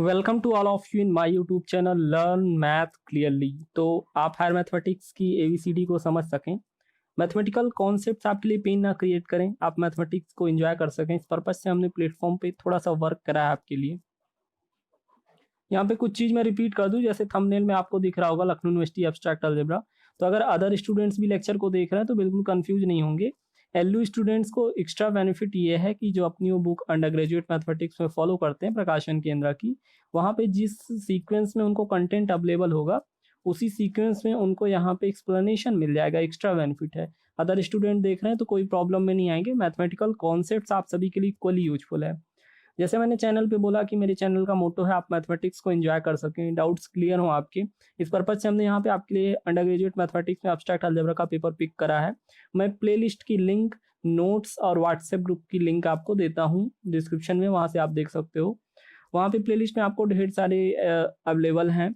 Welcome to all of you in my YouTube channel learn math clearly. तो आप higher mathematics की ABCD को समझ सकें, मैथमेटिकल कॉन्सेप्ट्स आपके लिए पेन ना क्रिएट करें, आप मैथमेटिक्स को एंजॉय कर सकें। इस पर्पज से हमने प्लेटफॉर्म पे थोड़ा सा वर्क करा है आपके लिए। यहाँ पे कुछ चीज़ मैं रिपीट कर दूं, जैसे थंबनेल में आपको दिख रहा होगा लखनऊ यूनिवर्सिटी एब्स्ट्रैक्ट अलजेब्रा। तो अगर अदर स्टूडेंट्स भी लेक्चर को देख रहे हैं तो बिल्कुल कंफ्यूज नहीं होंगे। एलयू स्टूडेंट्स को एक्स्ट्रा बेनिफिट ये है कि जो अपनी वो बुक अंडर ग्रेजुएट मैथमेटिक्स में फॉलो करते हैं प्रकाशन केंद्र की, वहाँ पे जिस सीक्वेंस में उनको कंटेंट अवेलेबल होगा उसी सीक्वेंस में उनको यहाँ पे एक्सप्लेनेशन मिल जाएगा। एक्स्ट्रा बेनिफिट है। अदर स्टूडेंट देख रहे हैं तो कोई प्रॉब्लम में नहीं आएंगे। मैथमेटिकल कॉन्सेप्ट्स आप सभी के लिए इक्वली यूजफुल है। जैसे मैंने चैनल पे बोला कि मेरे चैनल का मोटो है आप मैथमेटिक्स को एंजॉय कर सकें, डाउट्स क्लियर हो आपके। इस पर्पज से हमने यहाँ पे आपके लिए अंडर ग्रेजुएट मैथमेटिक्स में एब्स्ट्रैक्ट अलजेब्रा का पेपर पिक करा है। मैं प्लेलिस्ट की लिंक, नोट्स और व्हाट्सएप ग्रुप की लिंक आपको देता हूँ डिस्क्रिप्शन में, वहाँ से आप देख सकते हो। वहाँ पे प्लेलिस्ट में आपको ढेर सारे अवेलेबल हैं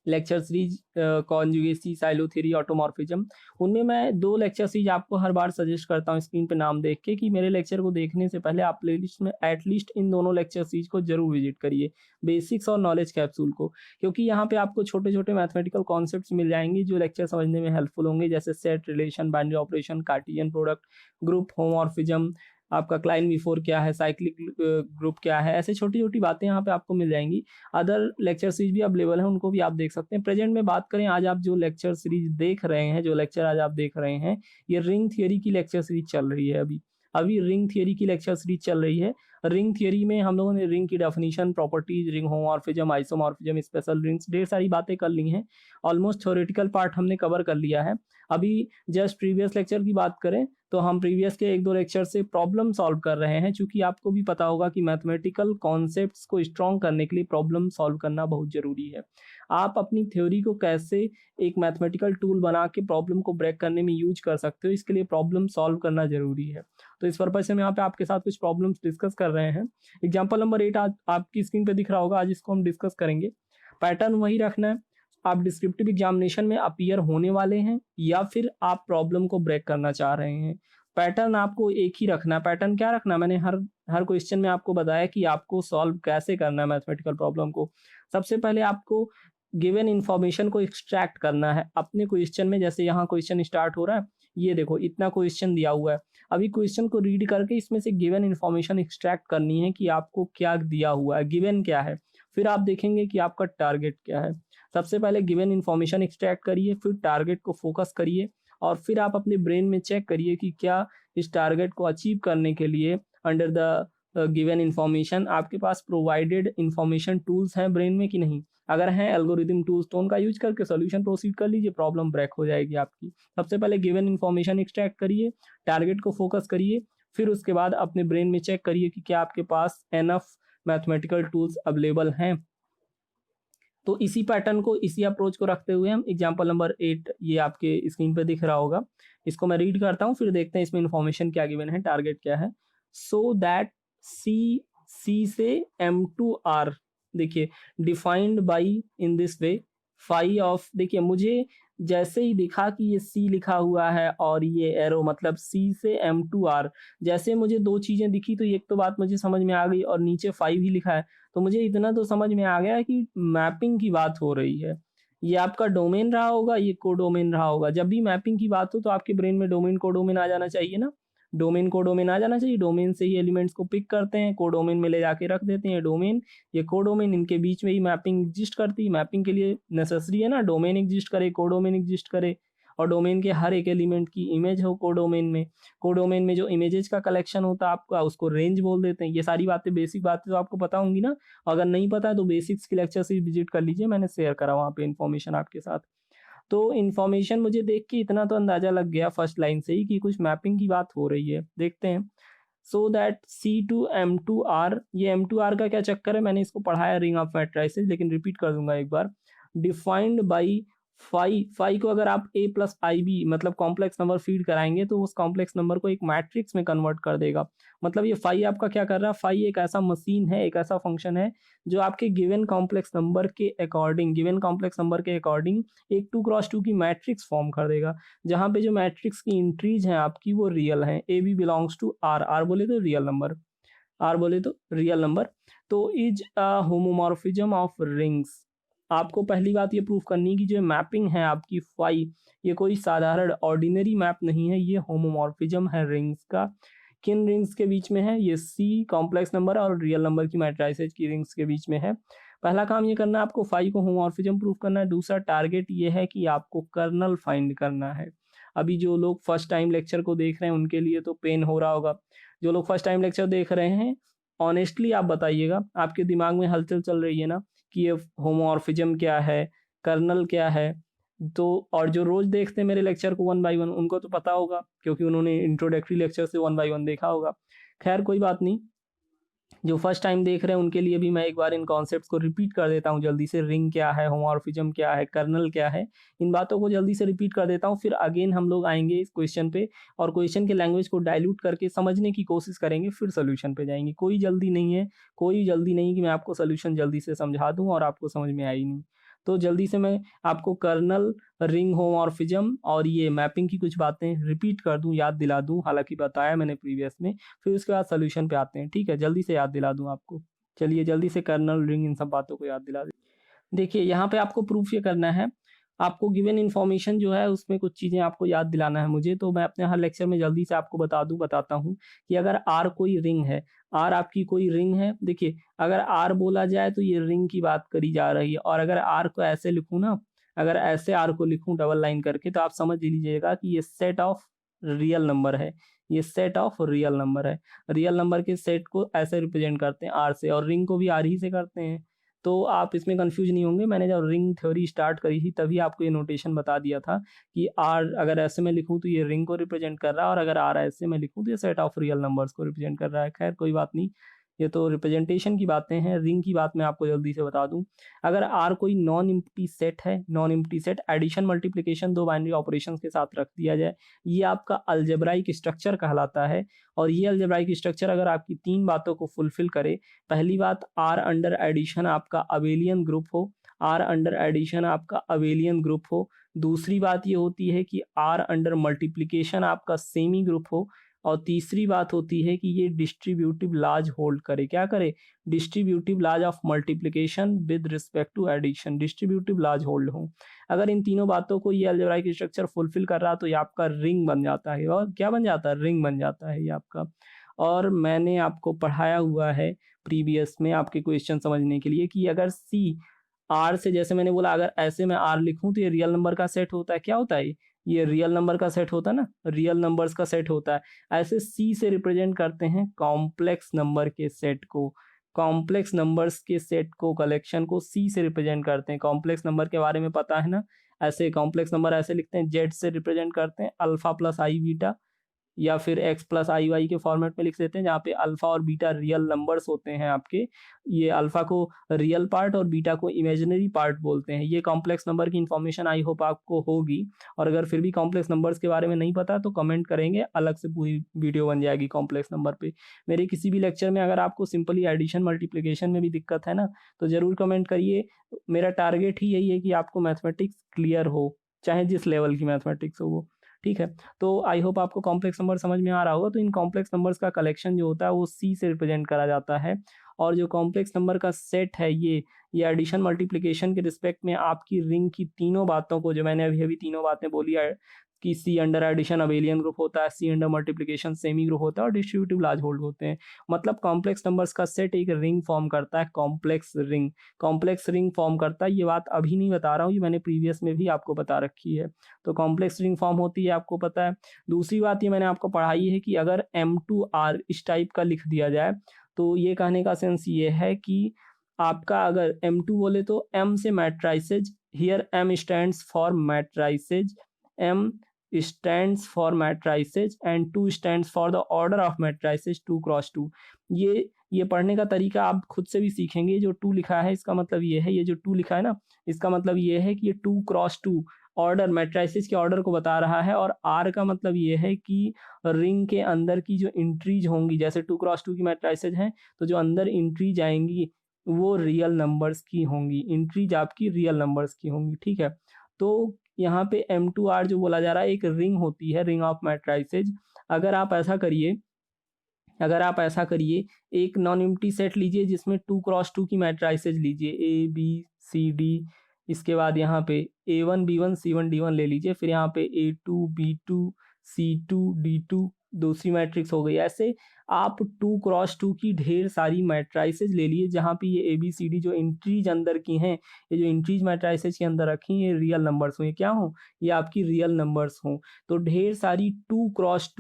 lecture series, conjugacy, Sylow theory, automorphism. उनमें मैं 2 लेक्चर सीरीज आपको हर बार सजेस्ट करता हूँ स्क्रीन पे नाम देख के कि मेरे लेक्चर को देखने से पहले आप प्लेलिस्ट में एटलीस्ट इन दोनों लेक्चर सीरीज को जरूर विजिट करिए, बेसिक्स और नॉलेज कैप्सूल को, क्योंकि यहाँ पे आपको छोटे छोटे मैथमेटिकल कॉन्सेप्ट्स मिल जाएंगे जो लेक्चर समझने में हेल्पफुल होंगे, जैसे set, relation, binary operation, Cartesian product, group homomorphism, आपका क्लाइन बिफोर क्या है, साइक्लिक ग्रुप क्या है, ऐसे छोटी छोटी बातें यहाँ पे आपको मिल जाएंगी। अदर लेक्चर सीरीज भी अवेलेबल है, उनको भी आप देख सकते हैं। प्रेजेंट में बात करें, आज आप जो लेक्चर सीरीज देख रहे हैं, जो लेक्चर आज आप देख रहे हैं, ये रिंग थियरी की लेक्चर सीरीज चल रही है। अभी रिंग थियरी की लेक्चर सीरीज चल रही है। रिंग थियरी में हम लोगों ने रिंग की definition, properties, ring homomorphism, isomorphism, special rings, ढेर सारी बातें कर ली हैं। ऑलमोस्ट थ्योरेटिकल पार्ट हमने कवर कर लिया है। अभी जस्ट प्रीवियस लेक्चर की बात करें तो हम प्रीवियस के 1-2 लेक्चर से प्रॉब्लम सॉल्व कर रहे हैं, क्योंकि आपको भी पता होगा कि मैथमेटिकल कॉन्सेप्ट्स को स्ट्रॉन्ग करने के लिए प्रॉब्लम सॉल्व करना बहुत जरूरी है। आप अपनी थ्योरी को कैसे एक मैथमेटिकल टूल बना के प्रॉब्लम को ब्रेक करने में यूज कर सकते हो, इसके लिए प्रॉब्लम सॉल्व करना जरूरी है। तो इस पर्पज से हम यहाँ पे आपके साथ कुछ प्रॉब्लम्स डिस्कस कर रहे हैं। एग्जाम्पल नंबर 8 आज आपकी स्क्रीन पे दिख रहा होगा, आज इसको हम डिस्कस करेंगे। पैटर्न वही रखना है, आप डिस्क्रिप्टिव एग्जामिनेशन में अपीयर होने वाले हैं या फिर आप प्रॉब्लम को ब्रेक करना चाह रहे हैं। पैटर्न आपको एक ही रखना है। पैटर्न क्या रखना है, मैंने हर क्वेश्चन में आपको बताया कि आपको सॉल्व कैसे करना है मैथमेटिकल प्रॉब्लम को। सबसे पहले आपको गिवन इन्फॉर्मेशन को एक्सट्रैक्ट करना है अपने क्वेश्चन में। जैसे यहाँ क्वेश्चन स्टार्ट हो रहा है, ये देखो इतना क्वेश्चन दिया हुआ है। अभी क्वेश्चन को रीड करके इसमें से गिवन इन्फॉर्मेशन एक्सट्रैक्ट करनी है कि आपको क्या दिया हुआ है, गिवन क्या है। फिर आप देखेंगे कि आपका टारगेट क्या है। सबसे पहले गिवन इन्फॉर्मेशन एक्सट्रैक्ट करिए, फिर टारगेट को फोकस करिए और फिर आप अपने ब्रेन में चेक करिए कि क्या इस टारगेट को अचीव करने के लिए अंडर द गिवन इन्फॉर्मेशन आपके पास प्रोवाइडेड इन्फॉर्मेशन टूल्स हैं ब्रेन में कि नहीं। अगर हैं एल्गोरिथम टूल्स तो उनका यूज करके सॉल्यूशन प्रोसीड कर लीजिए, प्रॉब्लम ब्रेक हो जाएगी आपकी। सबसे पहले गिवन इन्फॉर्मेशन एक्सट्रैक्ट करिए, टारगेट को फोकस करिए, फिर उसके बाद अपने ब्रेन में चेक करिए कि क्या आपके पास एनफ मैथमेटिकल टूल्स अवेलेबल हैं। तो इसी पैटर्न को, इसी अप्रोच को रखते हुए हम एग्जाम्पल नंबर 8, ये आपके स्क्रीन पे दिख रहा होगा, इसको मैं रीड करता हूँ, फिर देखते हैं इसमें इन्फॉर्मेशन क्या गिवन है, टारगेट क्या है। सो दैट सी से M2R, देखिए defined by in this way phi of, देखिए मुझे जैसे ही दिखा कि ये C लिखा हुआ है और ये एरो मतलब C से M2R, जैसे मुझे 2 चीजें दिखी तो एक तो बात मुझे समझ में आ गई और नीचे 5 ही लिखा है तो मुझे इतना तो समझ में आ गया कि मैपिंग की बात हो रही है। ये आपका डोमेन रहा होगा, ये कोडोमेन रहा होगा। जब भी मैपिंग की बात हो तो आपके ब्रेन में डोमेन कोडोमेन आ जाना चाहिए ना, डोमेन कोडोमेन आ जाना चाहिए। डोमेन से ही एलिमेंट्स को पिक करते हैं, कोडोमेन में ले जाके रख देते हैं। डोमेन, ये कोडोमेन, इनके बीच में ही मैपिंग एग्जिस्ट करती है। मैपिंग के लिए नेसेसरी है ना डोमेन एग्जिस्ट करे, कोडोमेन एग्जिस्ट करे और डोमेन के हर एक एलिमेंट की इमेज हो कोडोमेन में। कोडोमेन में जो इमेजेस का कलेक्शन होता है आपका, उसको रेंज बोल देते हैं। ये सारी बातें, बेसिक बातें तो आपको पता होंगी ना। अगर नहीं पता है तो बेसिक्स की लेक्चर से विजिट कर लीजिए, मैंने शेयर करा वहाँ पे इन्फॉर्मेशन आपके साथ। तो इन्फॉर्मेशन मुझे देख के इतना तो अंदाजा लग गया फर्स्ट लाइन से ही कि कुछ मैपिंग की बात हो रही है। देखते हैं। So that C to M2R, ये M2R का क्या चक्कर है, मैंने इसको पढ़ाया रिंग ऑफ मैट्रिसेस, लेकिन रिपीट कर दूंगा एक बार। डिफाइंड बाई फाई को अगर आप A+IB मतलब कॉम्प्लेक्स नंबर फीड कराएंगे तो उस कॉम्प्लेक्स नंबर को एक मैट्रिक्स में कन्वर्ट कर देगा। मतलब ये फाई आपका क्या कर रहा है, फाई एक ऐसा मशीन है, एक ऐसा फंक्शन है जो आपके गिवन कॉम्प्लेक्स नंबर के अकॉर्डिंग एक 2x2 की मैट्रिक्स फॉर्म कर देगा, जहां पे जो मैट्रिक्स की एंट्रीज हैं आपकी वो रियल हैं। AB belongs to R, R बोले तो रियल नंबर, तो is a homomorphism of rings. आपको पहली बात ये प्रूफ करनी है कि जो मैपिंग है आपकी फाई, ये कोई साधारण ऑर्डिनरी मैप नहीं है, ये होमोमॉर्फिज्म है रिंग्स का। किन रिंग्स के बीच में है? ये सी कॉम्प्लेक्स नंबर और रियल नंबर की मैट्रिसेस की रिंग्स के बीच में है। पहला काम ये करना है आपको फाई को होमोमॉर्फिज्म प्रूफ करना है। दूसरा टारगेट ये है कि आपको कर्नल फाइंड करना है। अभी जो लोग फर्स्ट टाइम लेक्चर को देख रहे हैं उनके लिए तो पेन हो रहा होगा। जो लोग फर्स्ट टाइम लेक्चर देख रहे हैं, ऑनेस्टली आप बताइएगा, आपके दिमाग में हलचल चल रही है ना कि ये होमोमॉर्फिज्म क्या है, कर्नल क्या है? तो और जो रोज देखते हैं मेरे लेक्चर को 1 बाय 1, उनको तो पता होगा क्योंकि उन्होंने इंट्रोडक्टरी लेक्चर से 1 बाय 1 देखा होगा। खैर कोई बात नहीं, जो फर्स्ट टाइम देख रहे हैं उनके लिए भी मैं एक बार इन कॉन्सेप्ट्स को रिपीट कर देता हूँ जल्दी से। रिंग क्या है, होमोमॉर्फिज्म क्या है, कर्नल क्या है, इन बातों को जल्दी से रिपीट कर देता हूँ। फिर अगेन हम लोग आएंगे इस क्वेश्चन पे और क्वेश्चन के लैंग्वेज को डाइल्यूट करके समझने की कोशिश करेंगे, फिर सोल्यूशन पे जाएंगे। कोई जल्दी नहीं है, कोई जल्दी नहीं कि मैं आपको सोल्यूशन जल्दी से समझा दूँ और आपको समझ में आई नहीं। तो जल्दी से मैं आपको कर्नल, रिंग होमोमॉर्फिज्म और ये मैपिंग की कुछ बातें रिपीट कर दूं, याद दिला दूं, हालांकि बताया मैंने प्रीवियस में। फिर उसके बाद सोल्यूशन पे आते हैं, ठीक है? जल्दी से याद दिला दूं आपको। चलिए जल्दी से कर्नल, रिंग, इन सब बातों को याद दिला दें। देखिए यहाँ पे आपको प्रूफ ये करना है, आपको गिवन इन्फॉर्मेशन जो है उसमें कुछ चीज़ें आपको याद दिलाना है मुझे। तो मैं अपने हर लेक्चर में जल्दी से आपको बताता हूँ कि अगर आर कोई रिंग है, आर आपकी कोई रिंग है, देखिए अगर आर बोला जाए तो ये रिंग की बात करी जा रही है। और अगर आर को ऐसे लिखूँ ना, अगर ऐसे आर को लिखूँ डबल लाइन करके, तो आप समझ लीजिएगा कि ये सेट ऑफ रियल नंबर है, ये सेट ऑफ रियल नंबर है। रियल नंबर के सेट को ऐसे रिप्रेजेंट करते हैं आर से, और रिंग को भी आर ही से करते हैं। तो आप इसमें कंफ्यूज नहीं होंगे। मैंने जब रिंग थ्योरी स्टार्ट करी थी तभी आपको ये नोटेशन बता दिया था कि आर अगर ऐसे में लिखूं तो ये रिंग को रिप्रेजेंट कर रहा है, और अगर आर ऐसे में लिखूं तो ये सेट ऑफ रियल नंबर्स को रिप्रेजेंट कर रहा है। खैर कोई बात नहीं, ये तो रिप्रेजेंटेशन की बातें हैं। रिंग की बात मैं आपको जल्दी से बता दूं, अगर आर कोई नॉन इम्प्टी सेट है, non empty set, addition multiplication दो बाइनरी ऑपरेशंस के साथ रख दिया जाए, ये आपका अलजेब्राइक स्ट्रक्चर कहलाता है। और ये अलजेब्राइक स्ट्रक्चर अगर आपकी तीन बातों को फुलफिल करे, पहली बात आर अंडर एडिशन आपका अबेलियन ग्रुप हो, आर अंडर एडिशन आपका अबेलियन ग्रुप हो। दूसरी बात ये होती है कि आर अंडर मल्टीप्लिकेशन आपका सेमी ग्रुप हो। और तीसरी बात होती है कि ये डिस्ट्रीब्यूटिव लाज होल्ड करे। क्या करे? Distributive laws of multiplication with respect to addition, distributive laws hold हो। अगर इन तीनों बातों को ये अलजेब्राइक स्ट्रक्चर फुलफिल कर रहा तो ये आपका रिंग बन जाता है। और क्या बन जाता है? रिंग बन जाता है ये आपका। और मैंने आपको पढ़ाया हुआ है प्रीवियस में आपके क्वेश्चन समझने के लिए कि अगर सी आर से, जैसे मैंने बोला अगर ऐसे में आर लिखूं तो ये रियल नंबर का सेट होता है। क्या होता है ये रियल नंबर का सेट होता है ना, रियल नंबर्स का सेट होता है। ऐसे सी से रिप्रेजेंट करते हैं कॉम्प्लेक्स नंबर के सेट को, कॉम्प्लेक्स नंबर्स के सेट को, कलेक्शन को सी से रिप्रेजेंट करते हैं। कॉम्प्लेक्स नंबर के बारे में पता है ना, ऐसे कॉम्प्लेक्स नंबर ऐसे लिखते हैं, जेड से रिप्रेजेंट करते हैं अल्फा प्लस आई बीटा, या फिर एक्स प्लस आई वाई के फॉर्मेट में लिख देते हैं, जहाँ पे अल्फा और बीटा रियल नंबर्स होते हैं आपके। ये अल्फा को रियल पार्ट और बीटा को इमेजिनरी पार्ट बोलते हैं। ये कॉम्प्लेक्स नंबर की इन्फॉर्मेशन आई होप आपको होगी। और अगर फिर भी कॉम्प्लेक्स नंबर्स के बारे में नहीं पता तो कमेंट करेंगे, अलग से पूरी वीडियो बन जाएगी कॉम्प्लेक्स नंबर पे। मेरे किसी भी लेक्चर में अगर आपको सिंपली एडिशन मल्टीप्लिकेशन में भी दिक्कत है ना, तो ज़रूर कमेंट करिए। मेरा टारगेट ही यही है कि आपको मैथमेटिक्स क्लियर हो, चाहे जिस लेवल की मैथमेटिक्स हो वो, ठीक है? तो आई होप आपको कॉम्प्लेक्स नंबर समझ में आ रहा होगा। तो इन कॉम्प्लेक्स नंबर्स का कलेक्शन जो होता है वो सी से रिप्रेजेंट करा जाता है। और जो कॉम्प्लेक्स नंबर का सेट है ये एडिशन मल्टीप्लिकेशन के रिस्पेक्ट में आपकी रिंग की तीनों बातों को, जो मैंने अभी अभी तीनों बातें बोली है कि सी अंडर एडिशन अबेलियन ग्रुप होता है, सी अंडर मल्टीप्लिकेशन सेमी ग्रुप होता है, और डिस्ट्रीब्यूटिव लार्ज होल्ड होते हैं। मतलब कॉम्प्लेक्स नंबर्स का सेट एक रिंग फॉर्म करता है, complex ring, complex ring form करता है। ये बात अभी नहीं बता रहा हूँ, ये मैंने प्रीवियस में भी आपको बता रखी है। तो कॉम्प्लेक्स रिंग फॉर्म होती है, आपको पता है। दूसरी बात ये मैंने आपको पढ़ाई है कि अगर M2R इस टाइप का लिख दिया जाए, तो ये कहने का सेंस ये है कि आपका अगर M2 बोले तो M से matrices, here M stands for matrices, M stands for matrices and 2 stands for the order of matrices 2 cross 2। ये पढ़ने का तरीका आप खुद से भी सीखेंगे। जो 2 लिखा है इसका मतलब ये है, ये जो 2 लिखा है ना, इसका मतलब ये है कि ये 2 क्रॉस 2 ऑर्डर, मैट्रिसेस के ऑर्डर को बता रहा है। और आर का मतलब ये है कि रिंग के अंदर की जो एंट्रीज होंगी, जैसे 2 क्रॉस 2 की मैट्रिसेस हैं, तो जो अंदर एंट्रीज आएंगी वो रियल नंबर्स की होंगी, एंट्रीज आपकी रियल नंबर्स की होंगी, ठीक है? तो यहाँ पे M2R जो बोला जा रहा है एक रिंग होती है, रिंग ऑफ मैट्रिसेस। अगर आप ऐसा करिए अगर आप ऐसा करिए, एक नॉन एम्प्टी सेट लीजिए जिसमें 2 क्रॉस 2 की मैट्रिसेस लीजिए, ए बी सी डी, इसके बाद यहाँ पे A1 B1 C1 D1 ले लीजिए, फिर यहाँ पे A2 B2 C2 D2 दूसरी मैट्रिक्स हो गई। ऐसे आप 2 क्रॉस 2 की ढेर सारी मैट्रिसेस ले लिए, जहाँ पे ये ABCD जो एंट्रीज अंदर की हैं, ये जो एंट्रीज मैट्रिसेस के अंदर रखी हैं, ये रियल नंबर्स हों। ये क्या हों? ये आपकी रियल नंबर्स हों। तो ढेर सारी 2 क्रॉस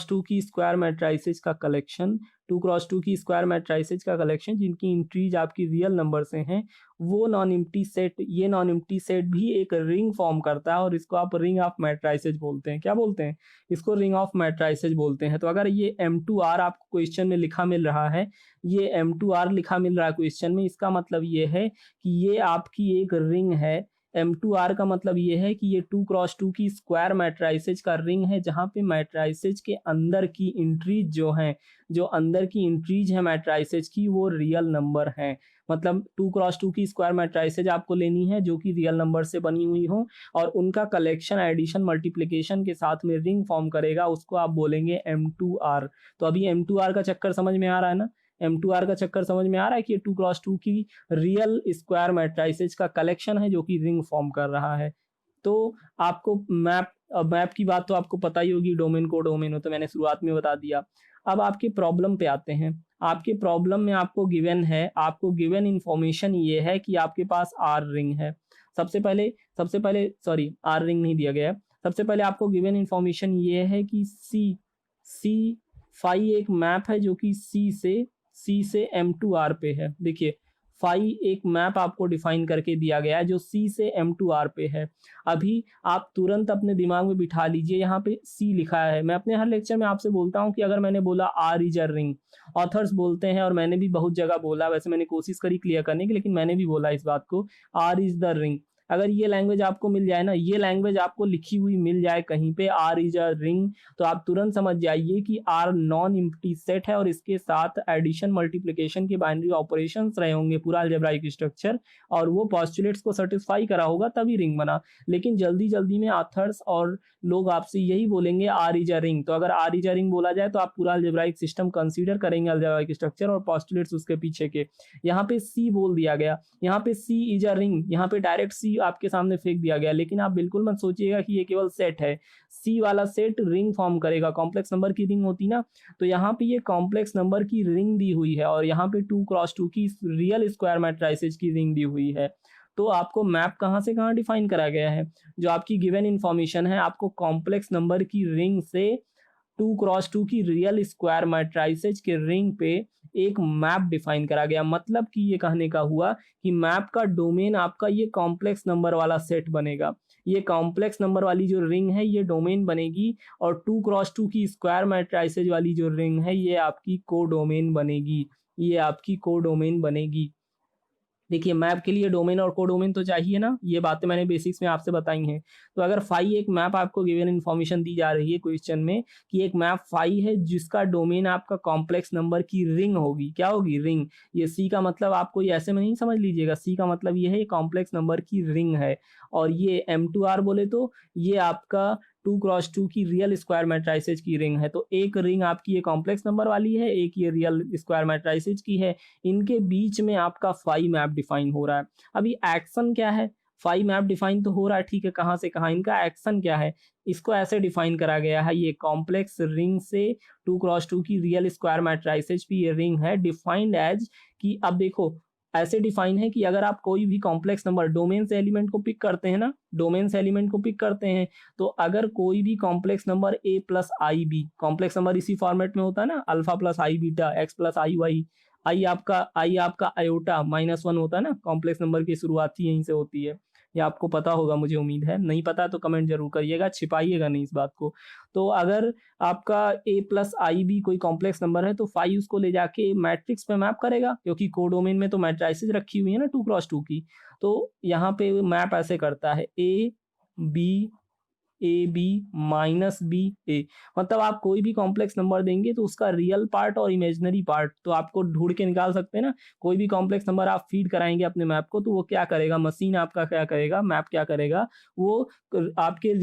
2 की स्क्वायर मैट्रिसेस का कलेक्शन, 2 क्रॉस 2 की स्क्वायर मैट्रिसेस का कलेक्शन जिनकी एंट्रीज आपकी रियल नंबर से हैं, वो नॉन एम्प्टी सेट, ये नॉन एम्प्टी सेट भी एक रिंग फॉर्म करता है और इसको आप रिंग ऑफ मैट्रिसेस बोलते हैं। क्या बोलते हैं? इसको रिंग ऑफ मैट्रिसेस बोलते हैं। तो अगर ये M2R आपको क्वेश्चन में लिखा मिल रहा है, ये M2R लिखा मिल रहा है क्वेश्चन में, इसका मतलब ये है कि ये आपकी एक रिंग है। M2R का मतलब ये है कि ये 2 क्रॉस 2 की स्क्वायर मैट्रिसेस का रिंग है, जहाँ पे मैट्रिसेस के अंदर की एंट्रीज जो हैं, जो अंदर की एंट्रीज है मैट्रिसेस की, वो रियल नंबर हैं। मतलब 2 क्रॉस 2 की स्क्वायर मैट्रिसेस आपको लेनी है जो कि रियल नंबर से बनी हुई हो, और उनका कलेक्शन एडिशन मल्टीप्लिकेशन के साथ में रिंग फॉर्म करेगा, उसको आप बोलेंगे M2R। तो अभी M2R का चक्कर समझ में आ रहा है ना? M2R का चक्कर समझ में आ रहा है कि ये 2 क्रॉस 2 की रियल स्क्वायर मैट्रिसेस का कलेक्शन है जो कि रिंग फॉर्म कर रहा है। तो आपको मैप की बात तो आपको पता ही होगी, डोमेन को डोमेन हो तो मैंने शुरुआत में बता दिया। अब आपके प्रॉब्लम पे आते हैं। आपके प्रॉब्लम में आपको गिवन है, आपको गिवन इन्फॉर्मेशन ये है कि आपके पास आर रिंग है। सबसे पहले सॉरी, आर रिंग नहीं दिया गया है। सबसे पहले आपको गिवन इन्फॉर्मेशन ये है कि सी फाई एक मैप है जो कि सी से M2R पे है। देखिए, फाई एक मैप आपको डिफाइन करके दिया गया है जो C से M2R पे है। अभी आप तुरंत अपने दिमाग में बिठा लीजिए, यहाँ पे C लिखा है। मैं अपने हर लेक्चर में आपसे बोलता हूँ कि अगर मैंने बोला R is a ring, authors बोलते हैं, और मैंने भी बहुत जगह बोला, वैसे मैंने कोशिश करी क्लियर करने की, लेकिन मैंने भी बोला इस बात को, R इज द रिंग। अगर ये लैंग्वेज आपको मिल जाए ना, ये लैंग्वेज आपको लिखी हुई मिल जाए कहीं पे, R इज अ रिंग, तो आप तुरंत समझ जाइए कि R नॉन एम्प्टी सेट है और इसके साथ एडिशन मल्टीप्लिकेशन के बाइनरी ऑपरेशंस रहे होंगे, पूरा अलजेब्राइक स्ट्रक्चर, और वो पॉस्टुलेट्स को सेटिस्फाई करा होगा तभी रिंग बना। लेकिन जल्दी जल्दी में ऑथर्स और लोग आपसे यही बोलेंगे R इज अ रिंग। तो अगर R इज अ रिंग बोला जाए तो आप पूरा अलजेब्राइक सिस्टम कंसीडर करेंगे, अलजेब्राइक स्ट्रक्चर और पॉस्टुलेट्स उसके पीछे के। यहाँ पे C बोल दिया गया, यहाँ पे C इज अ रिंग, यहाँ पे डायरेक्ट C आपके सामने फेंक दिया गया। लेकिन आप बिल्कुल मत सोचिएगा कि ये केवल सेट है। C वाला सेट रिंग फॉर्म करेगा, कॉम्प्लेक्स नंबर की रिंग होती ना, तो यहाँ पे ये कॉम्प्लेक्स नंबर की रिंग दी हुई है, और यहाँ पे 2 क्रॉस 2 की रियल स्क्वायर मैट्रिसेस की रिंग दी हुई है। तो आपको मैप कहाँ से कहाँ डिफाइन करा गया है? जो आपकी गिवन इन्फॉर्मेशन है, आपको कॉम्प्लेक्स नंबर की रिंग से 2 क्रॉस 2 की रियल स्क्वायर मैट्रिसेस के रिंग पे एक मैप डिफाइन करा गया। मतलब कि ये कहने का हुआ कि मैप का डोमेन आपका ये कॉम्प्लेक्स नंबर वाला सेट बनेगा। ये कॉम्प्लेक्स नंबर वाली जो रिंग है ये डोमेन बनेगी, और 2 क्रॉस 2 की स्क्वायर मैट्रिसेस वाली जो रिंग है ये आपकी कोडोमेन बनेगी। ये आपकी कोडोमेन बनेगी। देखिए, मैप के लिए डोमेन और कोडोमेन तो चाहिए ना, ये बातें मैंने बेसिक्स में आपसे बताई हैं। तो अगर फाई एक मैप आपको गिवन इन्फॉर्मेशन दी जा रही है क्वेश्चन में कि एक मैप फाई है जिसका डोमेन आपका कॉम्प्लेक्स नंबर की रिंग होगी, क्या होगी? रिंग। ये सी का मतलब आपको ये ऐसे में नहीं समझ लीजिएगा, सी का मतलब ये है कॉम्प्लेक्स नंबर की रिंग है, और ये M2R बोले तो ये आपका 2 क्रॉस 2 की रियल स्क्वायर मैट्रिसेस की रिंग है। तो एक रिंग आपकी ये कॉम्प्लेक्स नंबर वाली है, एक ये रियल स्क्वायर मैट्रिसेस की है। इनके बीच में आपका फाई मैप डिफाइन हो रहा है। अभी एक्शन क्या है? फाई मैप डिफाइन तो हो रहा है, ठीक है, कहाँ से कहाँ, इनका एक्शन क्या है? इसको ऐसे डिफाइन करा गया है, ये कॉम्प्लेक्स रिंग से 2 क्रॉस 2 की रियल स्क्वायर मैट्रिसेस भी ये रिंग है, डिफाइंड एज कि अब देखो ऐसे डिफाइन है कि अगर आप कोई भी कॉम्प्लेक्स नंबर डोमेन से एलिमेंट को पिक करते हैं ना, डोमेन से एलिमेंट को पिक करते हैं, तो अगर कोई भी complex number a plus i b, complex number इसी फॉर्मेट में होता है ना, alpha plus i beta, x plus i y, i आपका आयोटा -1 होता है ना, कॉम्प्लेक्स नंबर की शुरुआत ही यहीं से होती है। ये आपको पता होगा, मुझे उम्मीद है। नहीं पता तो कमेंट जरूर करिएगा, छिपाइएगा नहीं इस बात को। तो अगर आपका a प्लस आई बी कोई कॉम्प्लेक्स नंबर है तो फाई उसको ले जाके मैट्रिक्स पे मैप करेगा, क्योंकि कोडोमेन में तो मैट्रिसेस रखी हुई है ना 2 क्रॉस 2 की। तो यहाँ पे मैप ऐसे करता है ए बी माइनस बी ए। मतलब आप कोई भी कॉम्प्लेक्स नंबर देंगे तो उसका रियल पार्ट और इमेजिनरी पार्ट तो आपको ढूंढ के निकाल सकते हैं ना। कोई भी कॉम्प्लेक्स नंबर आप फीड कराएंगे अपने मैप को, तो वो क्या करेगा, मशीन आपका क्या करेगा, मैप क्या करेगा, वो आपके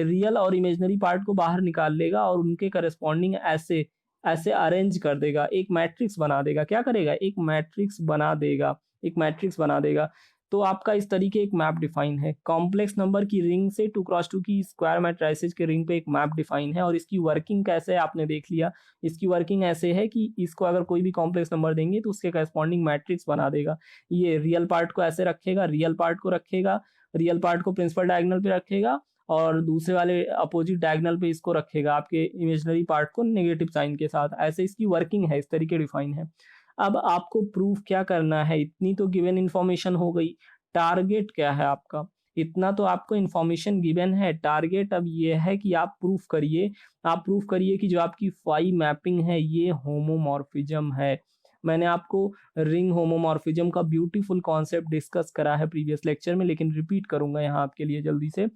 रियल और इमेजिनरी पार्ट को बाहर निकाल लेगा और उनके करस्पॉन्डिंग ऐसे ऐसे अरेंज कर देगा, एक मैट्रिक्स बना देगा। क्या करेगा? एक मैट्रिक्स बना देगा, एक मैट्रिक्स बना देगा। तो आपका इस तरीके एक मैप डिफाइन है। कॉम्प्लेक्स नंबर की रिंग से 2x2 की स्क्वायर मैट्रिसेस के रिंग पे एक मैप डिफाइन है और इसकी वर्किंग कैसे है आपने देख लिया। इसकी वर्किंग ऐसे है कि इसको अगर कोई भी कॉम्प्लेक्स नंबर देंगे तो उसके करस्पॉन्डिंग मैट्रिक्स बना देगा। ये रियल पार्ट को ऐसे रखेगा, रियल पार्ट को रखेगा, रियल पार्ट को प्रिंसिपल डायगोनल पे रखेगा और दूसरे वाले अपोजिट डायगोनल पे इसको रखेगा, आपके इमेजिनरी पार्ट को नेगेटिव साइन के साथ। ऐसे इसकी वर्किंग है, इस तरीके डिफाइन है। अब आपको प्रूफ क्या करना है? इतनी तो गिवन इन्फॉर्मेशन हो गई। टारगेट क्या है आपका? इतना तो आपको इन्फॉर्मेशन गिवन है। टारगेट अब ये है कि आप प्रूफ करिए, आप प्रूफ करिए कि जो आपकी फाई मैपिंग है ये होमोमॉर्फिज्म है। मैंने आपको रिंग होमोमॉर्फिज्म का ब्यूटीफुल कॉन्सेप्ट डिस्कस करा है प्रीवियस लेक्चर में, लेकिन रिपीट करूंगा यहाँ आपके लिए जल्दी से।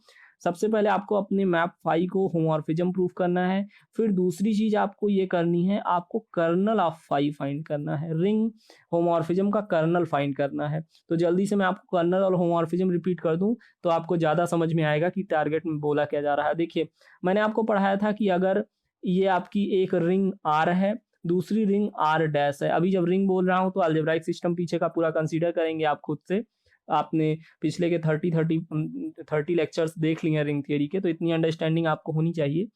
सबसे पहले आपको अपने मैप फाई को होमोमॉर्फिज्म प्रूफ करना है। फिर दूसरी चीज आपको ये करनी है, आपको कर्नल ऑफ फाई फाइंड करना है। रिंग होमोमॉर्फिज्म का कर्नल फाइंड करना है। तो जल्दी से मैं आपको कर्नल और होमोमॉर्फिज्म रिपीट कर दूं तो आपको ज्यादा समझ में आएगा कि टारगेट में बोला क्या जा रहा है। देखिए, मैंने आपको पढ़ाया था कि अगर ये आपकी एक रिंग आर है, दूसरी रिंग आर डैश है। अभी जब रिंग बोल रहा हूं तो अलजेब्राइक सिस्टम पीछे का पूरा कंसीडर करेंगे आप खुद से। आपने पिछले के 30 लेक्चर्स देख लिए हैं रिंग थियरी के, तो इतनी अंडरस्टैंडिंग आपको होनी चाहिए।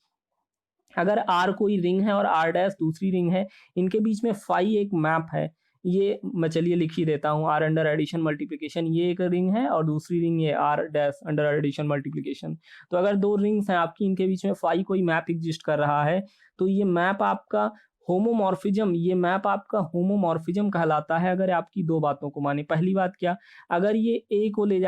अगर आर कोई रिंग है और आर डैश दूसरी रिंग है, इनके बीच में फाई एक मैप है। ये मैं चलिए लिख ही देता हूँ, आर अंडर एडिशन मल्टीप्लिकेशन, ये एक रिंग है और दूसरी रिंग ये R dash under addition multiplication. तो अगर दो रिंग्स हैं आपकी, इनके बीच में फाई कोई मैप एग्जिस्ट कर रहा है, तो ये मैप आपका होमोमॉर्फिज्म, ये मैप आपका होमोमॉर्फिज्म कहलाता है अगर आपकी दो बातों को माने। पहली बात क्या? अगर ये ए को ले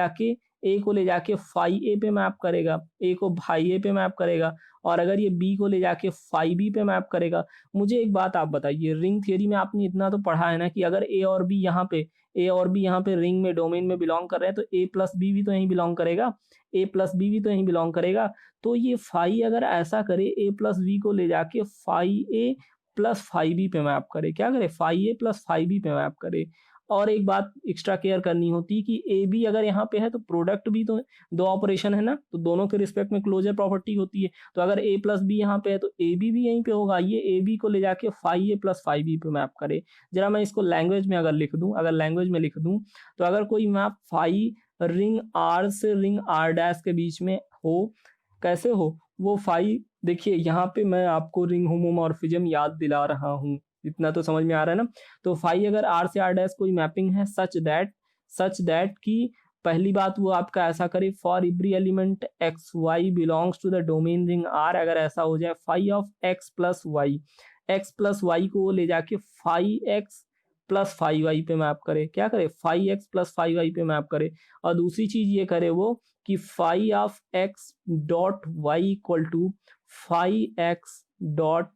जाके फाई ए पे मैप करेगा, ए को भाई ए पे मैप करेगा, और अगर ये बी को ले जाके फाई बी पे मैप करेगा। मुझे एक बात आप बताइए, रिंग थियरी में आपने इतना तो पढ़ा है ना कि अगर ए और बी यहाँ पे रिंग में डोमेन में बिलोंग कर रहे हैं तो ए प्लस बी भी तो यहीं बिलोंग करेगा, ए प्लस बी भी तो यहीं बिलोंग करेगा। तो ये फाई अगर ऐसा करे, ए प्लस बी को ले जाके फाई ए प्लस फाई बी पे मैप करे, क्या करे? फाई ए प्लस फाई बी पे मैप करे। और एक बात एक्स्ट्रा केयर करनी होती है कि ए बी अगर यहाँ पे है तो प्रोडक्ट भी तो दो ऑपरेशन है ना, तो दोनों के रिस्पेक्ट में क्लोजर प्रॉपर्टी होती है। तो अगर ए प्लस बी यहाँ पे है तो ए बी भी यहीं पे होगा। ये ए बी को ले जाके फाई ए प्लस फाई बी पे मैप करे। जरा मैं इसको लैंग्वेज में अगर लिख दूं, तो अगर कोई मैप फाई रिंग आर से रिंग आर डैश के बीच में हो, कैसे हो वो फाई? देखिए यहाँ पे मैं आपको रिंग होमोमॉर्फिज्म याद दिला रहा हूँ, इतना तो समझ में आ रहा है ना। तो फाई अगर आर से आर डैश कोई मैपिंग है सच दैट कि पहली बात वो आपका ऐसा करे, for every element x y belongs to the domain ring R. अगर ऐसा हो जाए, phi of x plus y को ले जाके phi x plus phi y पे मैप करे। क्या करे? Phi x plus phi y पे मैप करे। और दूसरी चीज ये करे वो कि phi of x dot y equal to phi x dot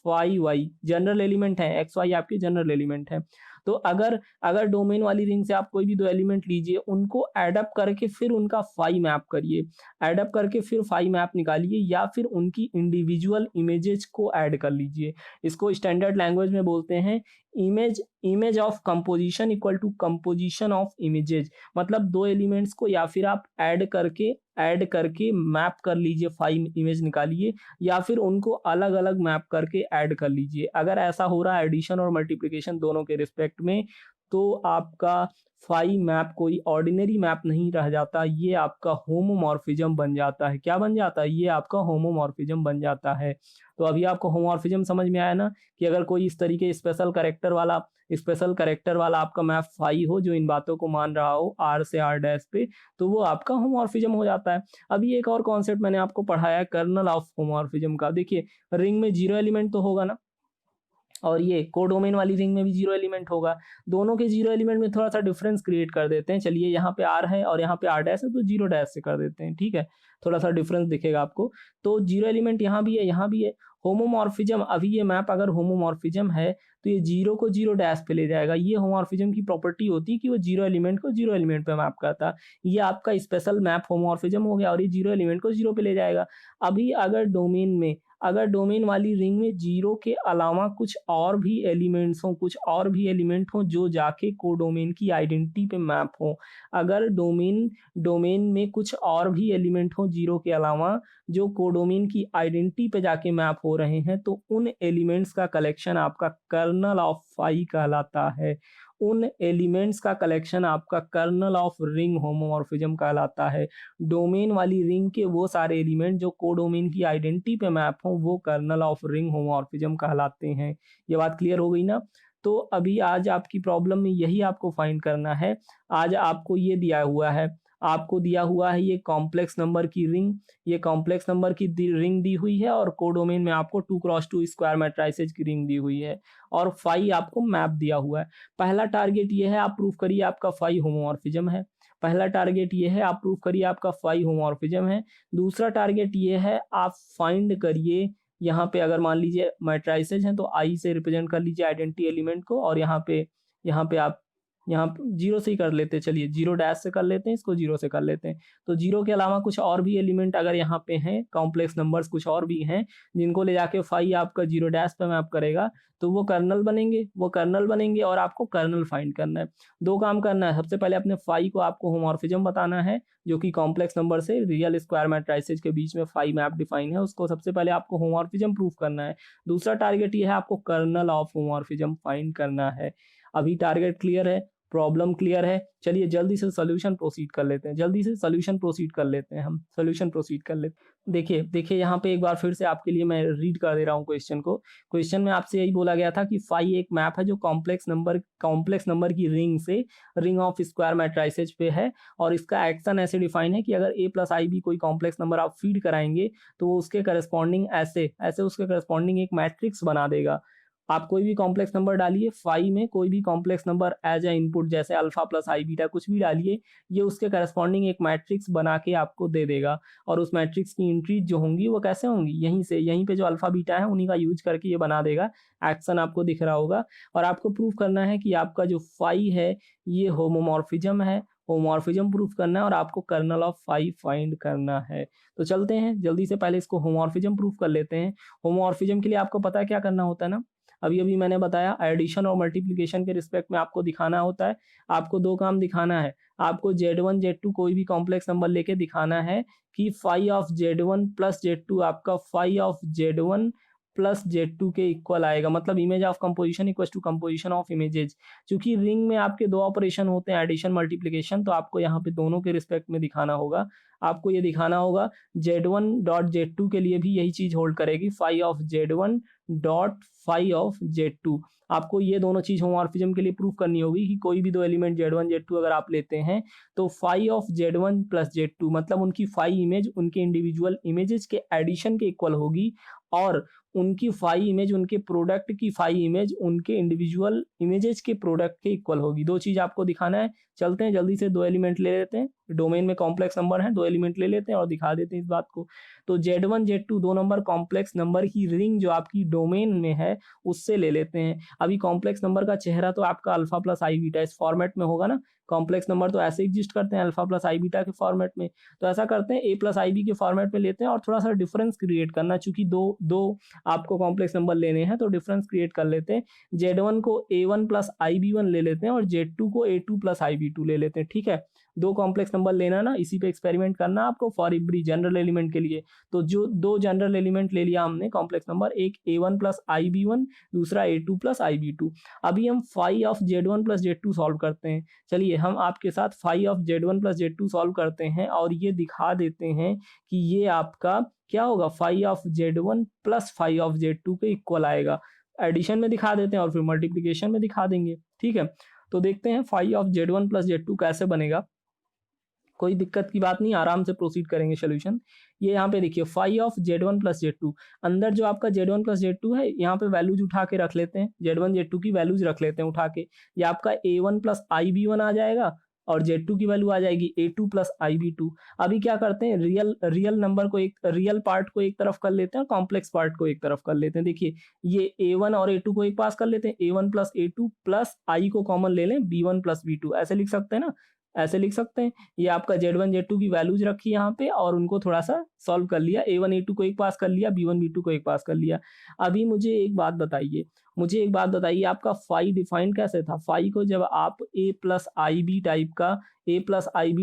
phi y, general element है, एक्स वाई आपके जनरल एलिमेंट है। तो अगर डोमेन वाली रिंग से आप कोई भी दो एलिमेंट लीजिए, उनको एडअप करके फिर उनका फाई मैप करिए, एडअप करके फिर फाई मैप निकालिए, या फिर उनकी इंडिविजुअल इमेजेस को ऐड कर लीजिए। इसको स्टैंडर्ड लैंग्वेज में बोलते हैं image of composition equal to composition of images. मतलब दो एलिमेंट्स को या फिर आप ऐड करके मैप कर लीजिए, फाई इमेज निकालिए, या फिर उनको अलग अलग मैप करके ऐड कर लीजिए। अगर ऐसा हो रहा है एडिशन और मल्टीप्लिकेशन दोनों के रिस्पेक्ट में, तो आपका फाई मैप कोई ऑर्डिनरी मैप नहीं रह जाता, ये आपका होमोमॉर्फिज्म बन जाता है। क्या बन जाता है? ये आपका होमोमॉर्फिज्म बन जाता है। तो अभी आपको होमोमॉर्फिज्म समझ में आया ना, कि अगर कोई इस तरीके स्पेशल करेक्टर वाला आपका मैप फाई हो जो इन बातों को मान रहा हो आर से आर डैश पे, तो वो आपका होमोमॉर्फिज्म हो जाता है। अभी एक और कॉन्सेप्ट मैंने आपको पढ़ाया है कर्नल ऑफ होमोमॉर्फिज्म का। देखिए, रिंग में जीरो एलिमेंट तो होगा ना, और ये कोडोमेन वाली रिंग में भी जीरो एलिमेंट होगा। दोनों के जीरो एलिमेंट में थोड़ा सा डिफरेंस क्रिएट कर देते हैं। चलिए, यहाँ पे आर है और यहाँ पे आर डैश है, तो जीरो डैश से कर देते हैं, ठीक है, थोड़ा सा डिफरेंस दिखेगा आपको। तो जीरो एलिमेंट यहाँ भी है, यहाँ भी है। होमोमॉर्फिज्म, अभी ये मैप अगर होमोमॉर्फिज्म है तो ये जीरो को जीरो डैश पे ले जाएगा। ये होमोमॉर्फिज्म की प्रॉपर्टी होती है कि वो जीरो एलिमेंट को जीरो एलिमेंट पे मैप करता। ये आपका स्पेशल मैप होमोमॉर्फिज्म हो गया, और ये जीरो एलिमेंट को जीरो पे ले जाएगा। अभी अगर डोमेन में अगर डोमेन वाली रिंग में 0 के अलावा कुछ और भी एलिमेंट्स हों, कुछ और भी एलिमेंट हों जो जाके कोडोमेन की आइडेंटिटी पे मैप हों। अगर डोमेन में कुछ और भी एलिमेंट हों 0 के अलावा जो कोडोमेन की आइडेंटिटी पे जाके मैप हो रहे हैं, तो उन एलिमेंट्स का कलेक्शन आपका कर्नल ऑफ फाई कहलाता है। उन एलिमेंट्स का कलेक्शन आपका कर्नल ऑफ रिंग होमोमॉर्फिज्म कहलाता है। डोमेन वाली रिंग के वो सारे एलिमेंट जो कोडोमेन की आइडेंटिटी पे मैप हों वो कर्नल ऑफ रिंग होमोमॉर्फिज्म कहलाते हैं। ये बात क्लियर हो गई ना? तो अभी आज आपकी प्रॉब्लम में यही आपको फाइंड करना है। आज आपको ये दिया हुआ है, आपको दिया हुआ है ये कॉम्प्लेक्स नंबर की रिंग, ये कॉम्प्लेक्स नंबर की रिंग दी हुई है और कोडोमेन में आपको 2x2 स्क्वायर मैट्रिसेस की रिंग दी हुई है और फाई आपको मैप दिया हुआ है। पहला टारगेट ये है, आप प्रूफ करिए आपका फाई होमोमॉर्फिज्म है। पहला टारगेट ये है, आप प्रूफ करिए आपका फाई होमोमॉर्फिज्म है। दूसरा टारगेट ये है, आप फाइंड करिए यहाँ पे अगर मान लीजिए मैट्रिसेस हैं तो आई से रिप्रेजेंट कर लीजिए आइडेंटिटी एलिमेंट को और यहाँ पे आप यहाँ 0 से ही कर लेते हैं। चलिए 0 डैश से कर लेते हैं, इसको 0 से कर लेते हैं। तो 0 के अलावा कुछ और भी एलिमेंट अगर यहाँ पे हैं, कॉम्प्लेक्स नंबर्स कुछ और भी हैं जिनको ले जाके फाई आपका 0 डैश पे मैप करेगा तो वो कर्नल बनेंगे और आपको कर्नल फाइंड करना है। 2 काम करना है, सबसे पहले अपने फाई को आपको होमोमॉर्फिज्म बताना है जो कि कॉम्प्लेक्स नंबर से रियल स्क्वायर मैट्रिसेस के बीच में फाई मैप डिफाइन है, उसको सबसे पहले आपको होमोमॉर्फिज्म प्रूफ करना है। दूसरा टारगेट ये है, आपको कर्नल ऑफ होमोमॉर्फिज्म फाइंड करना है। अभी टारगेट क्लियर है, प्रॉब्लम क्लियर है। चलिए जल्दी से सॉल्यूशन प्रोसीड कर लेते हैं, हम सॉल्यूशन प्रोसीड कर लेते हैं। देखिए यहाँ पे एक बार फिर से आपके लिए मैं रीड कर दे रहा हूँ क्वेश्चन को। क्वेश्चन में आपसे यही बोला गया था कि फाई एक मैप है जो कॉम्प्लेक्स नंबर की रिंग से रिंग ऑफ स्क्वायर मैट्रिसेस पे है और इसका एक्शन ऐसे डिफाइन है कि अगर a प्लस आई बी कोई कॉम्प्लेक्स नंबर आप फीड कराएंगे तो वो उसके करस्पॉन्डिंग ऐसे उसके करस्पॉन्डिंग एक मैट्रिक्स बना देगा। आप कोई भी कॉम्प्लेक्स नंबर डालिए, फाई में कोई भी complex number as a input जैसे अल्फा प्लस आई बीटा कुछ भी डालिए, ये उसके करस्पॉन्डिंग एक मैट्रिक्स बना के आपको दे देगा और उस मैट्रिक्स की एंट्रीज जो होंगी वो कैसे होंगी, यहीं पे जो अल्फा बीटा है उन्हीं का यूज करके ये बना देगा। एक्शन आपको दिख रहा होगा और आपको प्रूव करना है कि आपका जो फाई है ये होमोमॉर्फिज्म है। होमोमॉर्फिज्म प्रूफ करना है और आपको कर्नल ऑफ फाई फाइंड करना है। तो चलते हैं जल्दी से, पहले इसको होमोमॉर्फिज्म प्रूफ कर लेते हैं। होमोमॉर्फिज्म के लिए आपको पता है क्या करना होता है ना, अभी मैंने बताया एडिशन और मल्टीप्लिकेशन के रिस्पेक्ट में आपको दिखाना होता है। आपको 2 काम दिखाना है, आपको Z1 Z2 कोई भी कॉम्प्लेक्स नंबर लेके दिखाना है कि phi of Z1 plus Z2 आपका phi of Z1 plus Z2 के इक्वल आएगा, मतलब image of composition equal to composition of images. क्योंकि रिंग में आपके 2 ऑपरेशन होते हैं, एडिशन मल्टीप्लिकेशन, तो आपको यहाँ पे दोनों के रिस्पेक्ट में दिखाना होगा। आपको ये दिखाना होगा Z1 डॉट Z2 के लिए भी यही चीज होल्ड करेगी, phi of Z1 dot phi of Z2। आपको ये दोनों चीज होमोमॉर्फिज्म के लिए प्रूफ करनी होगी कि कोई भी 2 एलिमेंट Z1 Z2 अगर आप लेते हैं तो phi of Z1 plus Z2 मतलब उनकी फाई इमेज उनके इंडिविजुअल इमेजेस के एडिशन के इक्वल होगी और उनकी फाई इमेज उनके प्रोडक्ट की फाई इमेज उनके इंडिविजुअल इमेजेस के प्रोडक्ट के इक्वल होगी। 2 चीज आपको दिखाना है। चलते हैं जल्दी से, 2 एलिमेंट ले लेते हैं, डोमेन में कॉम्प्लेक्स नंबर है, 2 एलिमेंट ले लेते हैं और दिखा देते हैं इस बात को। तो Z1 Z2 2 number complex number की रिंग जो आपकी डोमेन में है उससे ले लेते हैं। अभी कॉम्प्लेक्स नंबर का चेहरा तो आपका अल्फा प्लस आई बीटा इस फॉर्मेट में होगा ना, कॉम्प्लेक्स नंबर तो ऐसे एग्जिस्ट करते हैं अल्फा प्लस आई बीटा के फॉर्मेट में। तो ऐसा करते हैं a प्लस आई बी के फॉर्मेट में लेते हैं और थोड़ा सा डिफरेंस क्रिएट करना, चूंकि दो आपको कॉम्प्लेक्स नंबर लेने हैं तो डिफरेंस क्रिएट कर लेते हैं। Z1 को a1 प्लस IB1 ले लेते हैं और Z2 को a2 प्लस IB2 ले लेते हैं। ठीक है, 2 कॉम्प्लेक्स नंबर लेना ना, इसी पे एक्सपेरिमेंट करना आपको फॉर एवरी जनरल एलिमेंट के लिए। तो जो 2 जनरल एलिमेंट ले लिया हमने कॉम्प्लेक्स नंबर, एक a1 प्लस IB1 दूसरा a2 प्लस IB2। अभी हम phi of Z1 plus Z2 solve करते हैं। चलिए हम आपके साथ phi of Z1 plus Z2 solve करते हैं और ये दिखा देते हैं कि ये आपका क्या होगा, phi of Z1 plus phi of Z2 के इक्वल आएगा। एडिशन में दिखा देते हैं और फिर मल्टीप्लिकेशन में दिखा देंगे। ठीक है, तो देखते हैं phi of Z1 plus Z2 कैसे बनेगा। कोई दिक्कत की बात नहीं, आराम से प्रोसीड करेंगे सोल्यूशन। ये यहाँ पे देखिए phi of Z1 plus Z2, अंदर जो आपका Z1 प्लस Z2 है यहाँ पे वैल्यूज उठा के रख लेते हैं, Z1 Z2 की वैल्यूज रख लेते हैं उठा के। ये आपका a1 प्लस IB1 आ जाएगा और Z2 की वैल्यू आ जाएगी a2 प्लस IB2। अभी क्या करते हैं, रियल नंबर को रियल पार्ट को एक तरफ कर लेते हैं और कॉम्प्लेक्स पार्ट को एक तरफ कर लेते हैं। देखिए ये a1 और a2 को एक पास कर लेते हैं, a1 plus a2 plus i को कॉमन ले लें b1 प्लस b2, ऐसे लिख सकते हैं ना। ऐसे लिख सकते हैं। ये आपका Z1 Z2 की वैल्यूज रखी यहाँ पे और उनको थोड़ा सा सॉल्व कर लिया। A1 A2 को एक पास कर लिया, B1 B2 को एक पास कर लिया। अभी मुझे एक बात बताइए आपका फाई डिफाइन कैसे था? फाई को जब आप ए प्लस आई बी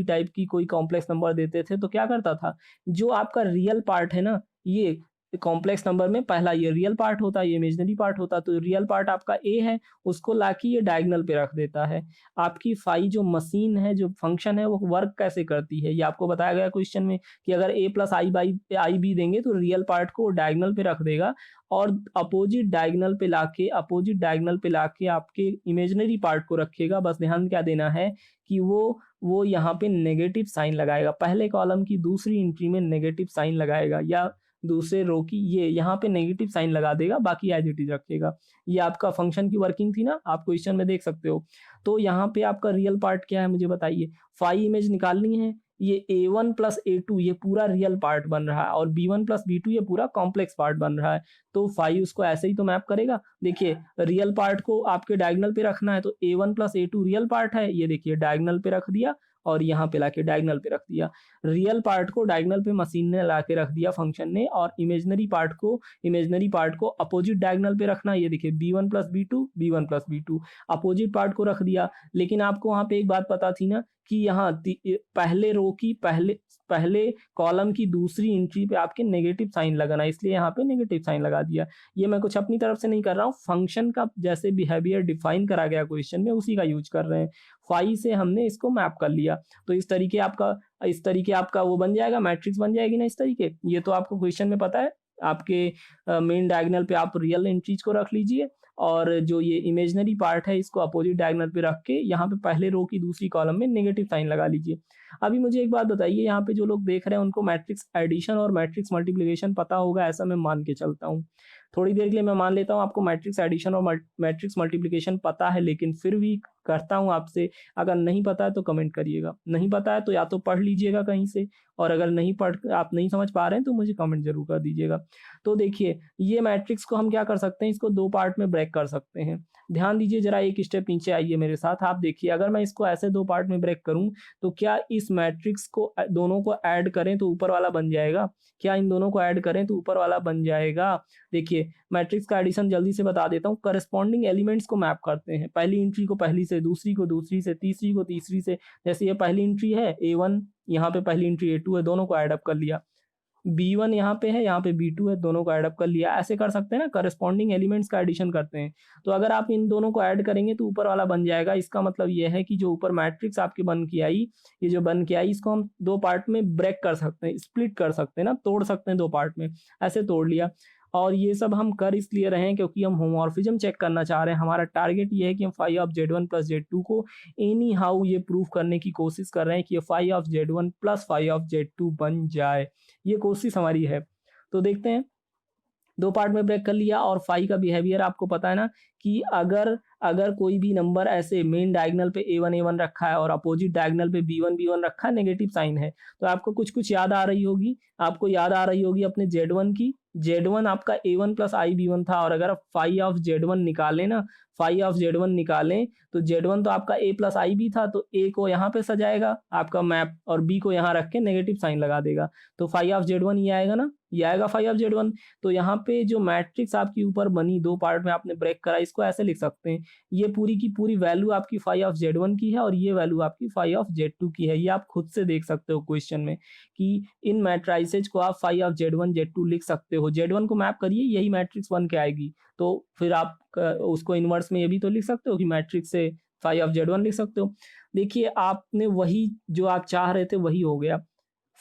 टाइप की कोई कॉम्प्लेक्स नंबर देते थे तो क्या करता था? जो आपका रियल पार्ट है ना, ये कॉम्प्लेक्स नंबर में पहला ये रियल पार्ट होता है, ये इमेजिनरी पार्ट होता है। तो रियल पार्ट आपका ए है, उसको लाके ये डायगोनल पे रख देता है। आपकी फाई जो मशीन है, जो फंक्शन है, वो वर्क कैसे करती है, ये आपको बताया गया क्वेश्चन में कि अगर ए प्लस आई बी देंगे तो रियल पार्ट को डायगोनल पे रख देगा और अपोजिट डायगोनल पे लाके आपके इमेजिनरी पार्ट को रखेगा। बस ध्यान क्या देना है कि वो यहाँ पे नेगेटिव साइन लगाएगा। पहले कॉलम की दूसरी एंट्री में नेगेटिव साइन लगाएगा या दूसरे रो की ये यहाँ पे नेगेटिव साइन लगा देगा, बाकी एज इट इज रखेगा। ये आपका फंक्शन की वर्किंग थी ना, आप क्वेश्चन में देख सकते हो। तो यहाँ पे आपका रियल पार्ट क्या है मुझे बताइए। फाई इमेज निकालनी है, ये A1 प्लस A2 ये पूरा रियल पार्ट बन रहा है और B1 प्लस B2 ये पूरा कॉम्प्लेक्स पार्ट बन रहा है। तो फाई उसको ऐसे ही तो मैप करेगा। देखिए रियल पार्ट को आपके डायगोनल पे रखना है तो A1 plus A2 real part है, ये देखिए डायगोनल पे रख दिया और यहाँ पे लाके डायगोनल पे रख दिया। रियल पार्ट को डायगोनल पे मशीन ने लाके रख दिया फंक्शन ने, और इमेजिनरी पार्ट को अपोजिट डायगोनल पे रखना। ये देखिए B1 plus B2 opposite part को रख दिया। लेकिन आपको वहां पे एक बात पता थी ना कि यहाँ पहले रो की पहले कॉलम की दूसरी एंट्री पे आपके नेगेटिव साइन लगाना, इसलिए यहाँ पे नेगेटिव साइन लगा दिया। ये मैं कुछ अपनी तरफ से नहीं कर रहा हूँ, फंक्शन का जैसे बिहेवियर डिफाइन करा गया क्वेश्चन में उसी का यूज कर रहे हैं। फाई से हमने इसको मैप कर लिया। तो इस तरीके आपका वो बन जाएगा, मैट्रिक्स बन जाएगी ना इस तरीके। ये तो आपको क्वेश्चन में पता है। आपके मेन डायगोनल पे आप रियल एंट्रीज को रख लीजिए और जो ये इमेजिनरी पार्ट है इसको अपोजिट डायगोनल पे रख के यहाँ पे पहले रो की दूसरी कॉलम में नेगेटिव साइन लगा लीजिए। अभी मुझे एक बात बताइए, यहाँ पे जो लोग देख रहे हैं उनको मैट्रिक्स एडिशन और मैट्रिक्स मल्टीप्लिकेशन पता होगा, ऐसा मैं मान के चलता हूँ। थोड़ी देर के लिए मैं मान लेता हूँ आपको मैट्रिक्स एडिशन और मैट्रिक्स मल्टीप्लिकेशन पता है, लेकिन फिर भी करता हूँ आपसे, अगर नहीं पता है तो कमेंट करिएगा, नहीं पता है तो या तो पढ़ लीजिएगा कहीं से, और अगर आप नहीं समझ पा रहे हैं तो मुझे कमेंट जरूर कर दीजिएगा। तो देखिए ये मैट्रिक्स को हम क्या कर सकते हैं, इसको दो पार्ट में ब्रेक कर सकते हैं। ध्यान दीजिए जरा, एक स्टेप नीचे आइए मेरे साथ। आप देखिए अगर मैं इसको ऐसे दो पार्ट में ब्रेक करूं तो क्या इस मैट्रिक्स को दोनों को ऐड करें तो ऊपर वाला बन जाएगा? क्या इन दोनों को ऐड करें तो ऊपर वाला बन जाएगा? देखिए मैट्रिक्स का एडिशन जल्दी से बता देता हूँ। करस्पॉन्डिंग एलिमेंट्स को मैप करते हैं, पहली एंट्री को पहली से, दूसरी को दूसरी से, तीसरी को तीसरी से। जैसे ये पहली एंट्री है A1, यहाँ पे पहली एंट्री A2 है, दोनों को ऐड अप कर लिया। B1 यहाँ पे है, यहाँ पे B2 है, दोनों को ऐड अप कर लिया। ऐसे कर सकते हैं ना, करस्पॉन्डिंग एलिमेंट्स का एडिशन करते हैं। तो अगर आप इन दोनों को ऐड करेंगे तो ऊपर वाला बन जाएगा। इसका मतलब ये है कि जो ऊपर मैट्रिक्स आपकी बन के आई, ये जो बन के आई, इसको हम दो पार्ट में ब्रेक कर सकते हैं, स्प्लिट कर सकते हैं ना, तोड़ सकते हैं दो पार्ट में। ऐसे तोड़ लिया। और ये सब हम कर इसलिए रहे हैं क्योंकि हम होमोमॉर्फिज्म चेक करना चाह रहे हैं। हमारा टारगेट ये है कि हम phi of Z1 plus Z2 को एनी हाउ ये प्रूव करने की कोशिश कर रहे हैं कि ये phi of Z1 plus phi of Z2 बन जाए। ये कोशिश हमारी है। तो देखते हैं, दो पार्ट में ब्रेक कर लिया। और फाई का बिहेवियर आपको पता है ना कि अगर कोई भी नंबर ऐसे मेन डायगोनल पे A1 रखा है और अपोजिट डायगोनल पे B1 रखा है, नेगेटिव साइन है, तो आपको कुछ याद आ रही होगी। आपको याद आ रही होगी अपने Z1 की। Z1 आपका A1 प्लस IB1 था, और अगर आप फाई ऑफ Z1 निकालें ना, फाई ऑफ Z1 निकालें तो Z1 तो आपका A प्लस IB था, तो A को यहाँ पे सजाएगा आपका मैप और B को यहाँ रख के नेगेटिव साइन लगा देगा। तो फाई ऑफ Z1 ये आएगा ना, ये आएगा फाई ऑफ Z1। तो यहाँ पे जो मैट्रिक्स आपकी ऊपर बनी, दो पार्ट में आपने ब्रेक करा, इसको ऐसे लिख सकते हैं, ये पूरी की पूरी वैल्यू आपकी फाई ऑफ Z1 की है और ये वैल्यू आपकी फाई ऑफ Z2 की है। ये आप खुद से देख सकते हो क्वेश्चन में कि इन मैट्राइसेज को आप फाई ऑफ Z1 Z2 लिख सकते हो। Z1 को मैप करिए, यही मैट्रिक्स बन के आएगी। तो फिर आप उसको इनवर्स में ये भी तो लिख सकते हो कि मैट्रिक्स से फाई ऑफ Z1 लिख सकते हो। देखिए आपने वही जो आप चाह रहे थे वही हो गया।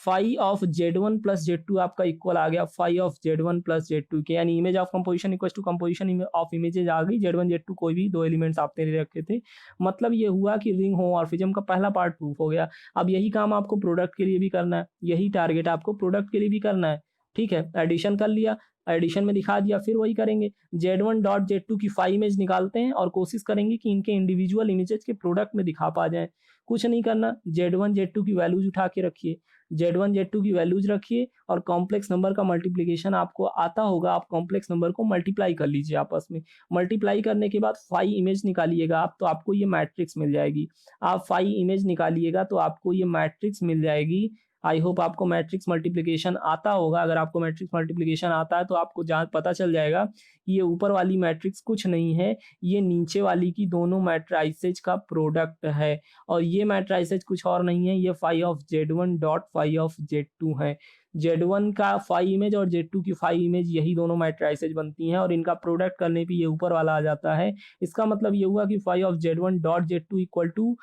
Phi of Z1 plus Z2 आपका इक्वल आ गया phi of Z1 plus Z2 के, यानी image of composition equal to composition of images आ गई। Z1 Z2 कोई भी दो एलिमेंट्स आपने रखे थे। मतलब ये हुआ कि रिंग होमोमॉर्फिज्म का पहला पार्ट प्रूफ हो गया। अब यही काम आपको प्रोडक्ट के लिए भी करना है, यही टारगेट आपको प्रोडक्ट के लिए भी करना है। ठीक है, एडिशन कर लिया, एडिशन में दिखा दिया, फिर वही करेंगे, Z1 डॉट Z2 की 5 इमेज निकालते हैं और कोशिश करेंगे कि इनके इंडिविजुअल इमेजेस के प्रोडक्ट में दिखा पा जाएँ। कुछ नहीं करना, Z1 Z2 की वैल्यूज उठा के रखिए, Z1 Z2 की वैल्यूज रखिए और कॉम्प्लेक्स नंबर का मल्टीप्लिकेशन आपको आता होगा, आप कॉम्प्लेक्स नंबर को मल्टीप्लाई कर लीजिए आपस में। मल्टीप्लाई करने के बाद 5 इमेज निकालिएगा आप, तो आपको ये मैट्रिक्स मिल जाएगी। आप 5 इमेज निकालिएगा तो आपको ये मैट्रिक्स मिल जाएगी। आई होप आपको मैट्रिक्स मल्टीप्लिकेशन आता होगा। अगर आपको मैट्रिक्स मल्टीप्लिकेशन आता है तो आपको जहाँ पता चल जाएगा कि ये ऊपर वाली मैट्रिक्स कुछ नहीं है, ये नीचे वाली की दोनों मैट्राइसेज का प्रोडक्ट है और ये मैट्राइसेज कुछ और नहीं है, ये phi of Z1 dot phi of Z2 है। Z1 का 5 इमेज और Z2 की 5 इमेज यही दोनों मैट्राइसेज बनती हैं और इनका प्रोडक्ट करने पे ये ऊपर वाला आ जाता है। इसका मतलब ये हुआ कि phi of Z1 dot Z2 equal to